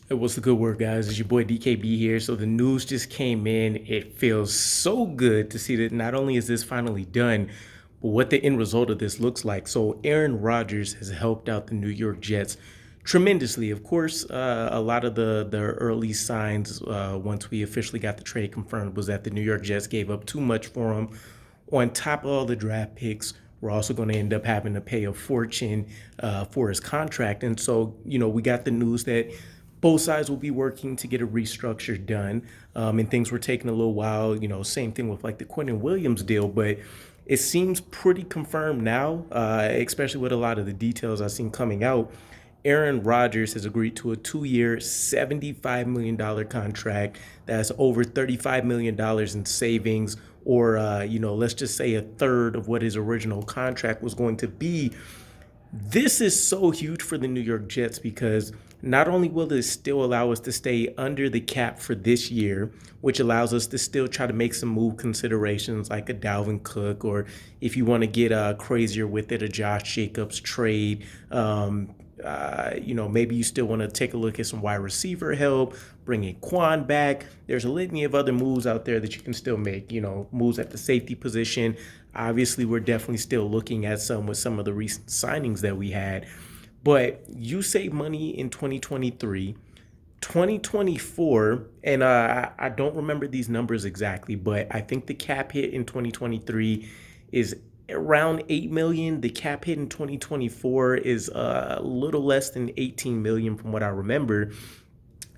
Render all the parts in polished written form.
Hey, what's the good word, guys? It's your boy DKB here. So the news just came in. It feels so good to see that not only is this finally done, but what the end result of this looks like. So Aaron Rodgers has helped out the New York Jets tremendously. Of course, a lot of the early signs once we officially got the trade confirmed was that the New York Jets gave up too much for him. On top of all the draft picks, we're also going to end up having to pay a fortune for his contract. And so, we got the news that both sides will be working to get a restructure done. And things were taking a little while, same thing with like the Quentin Williams deal, but it seems pretty confirmed now, especially with a lot of the details I've seen coming out. Aaron Rodgers has agreed to a 2-year, $75 million contract. That's over $35 million in savings, or, let's just say a third of what his original contract was going to be. This is so huge for the New York Jets because not only will this still allow us to stay under the cap for this year, which allows us to still try to make some move considerations like a Dalvin Cook, or if you want to get crazier with it, a Josh Jacobs trade. Maybe you still want to take a look at some wide receiver help, bringing Quan back. There's a litany of other moves out there that you can still make, moves at the safety position. Obviously, we're definitely still looking at some with some of the recent signings that we had. But you save money in 2023. 2024, and I don't remember these numbers exactly, but I think the cap hit in 2023 is around 8 million. The cap hit in 2024 is a little less than 18 million from what I remember.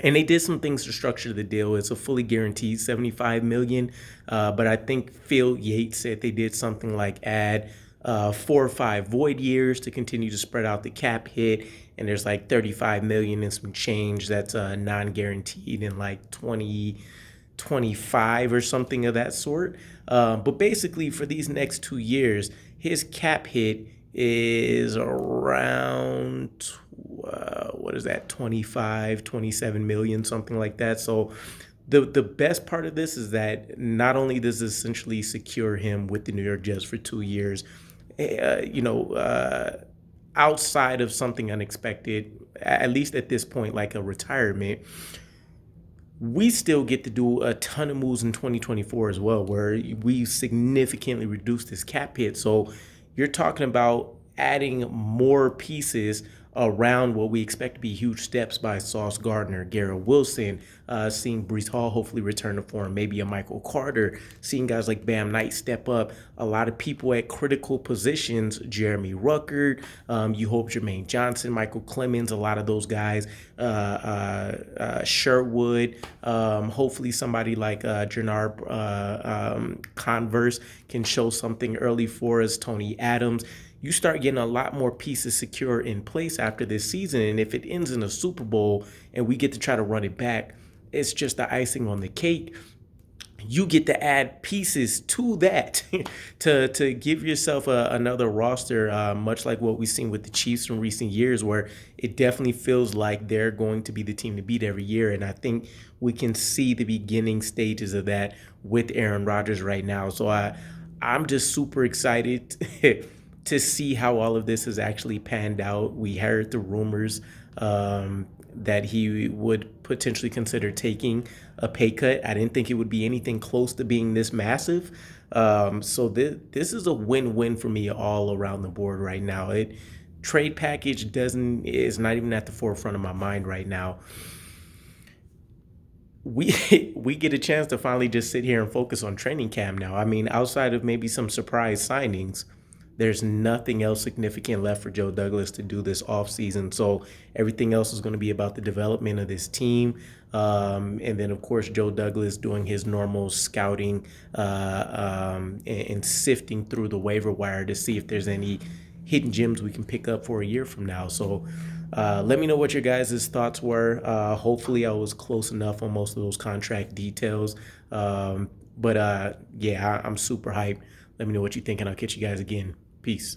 And they did some things to structure the deal. It's a fully guaranteed 75 million. But I think Phil Yates said they did something like add 4 or 5 void years to continue to spread out the cap hit. And there's like 35 million and some change that's non-guaranteed in like 2025 or something of that sort. But basically, for these next 2 years, his cap hit is around what is that, 25, 27 million, something like that. So the best part of this is that not only does this essentially secure him with the New York Jets for 2 years, uh, you know, uh, outside of something unexpected, at least at this point, like a retirement, we still get to do a ton of moves in 2024 as well, where we significantly reduced this cap hit. So you're talking about adding more pieces around what we expect to be huge steps by Sauce Gardner, Garrett Wilson, seeing Brees Hall hopefully return to form, maybe a Michael Carter, seeing guys like Bam Knight step up, a lot of people at critical positions, Jeremy Ruckert, you hope Jermaine Johnson, Michael Clemens, a lot of those guys, Sherwood, hopefully somebody like Jernard Converse can show something early for us, Tony Adams. You start getting a lot more pieces secure in place after this season. And if it ends in a Super Bowl and we get to try to run it back, it's just the icing on the cake. You get to add pieces to that to give yourself another roster, much like what we've seen with the Chiefs in recent years, where it definitely feels like they're going to be the team to beat every year. And I think we can see the beginning stages of that with Aaron Rodgers right now. So I'm just super excited to see how all of this has actually panned out. We heard the rumors that he would potentially consider taking a pay cut. I didn't think it would be anything close to being this massive. So this is a win-win for me all around the board right now. It trade package doesn't is not even at the forefront of my mind right now. We get a chance to finally just sit here and focus on training camp now. I mean, outside of maybe some surprise signings, there's nothing else significant left for Joe Douglas to do this offseason. So everything else is going to be about the development of this team. And then, of course, Joe Douglas doing his normal scouting and sifting through the waiver wire to see if there's any hidden gems we can pick up for a year from now. So let me know what your guys' thoughts were. Hopefully I was close enough on most of those contract details. But yeah, I'm super hyped. Let me know what you think, and I'll catch you guys again. Peace.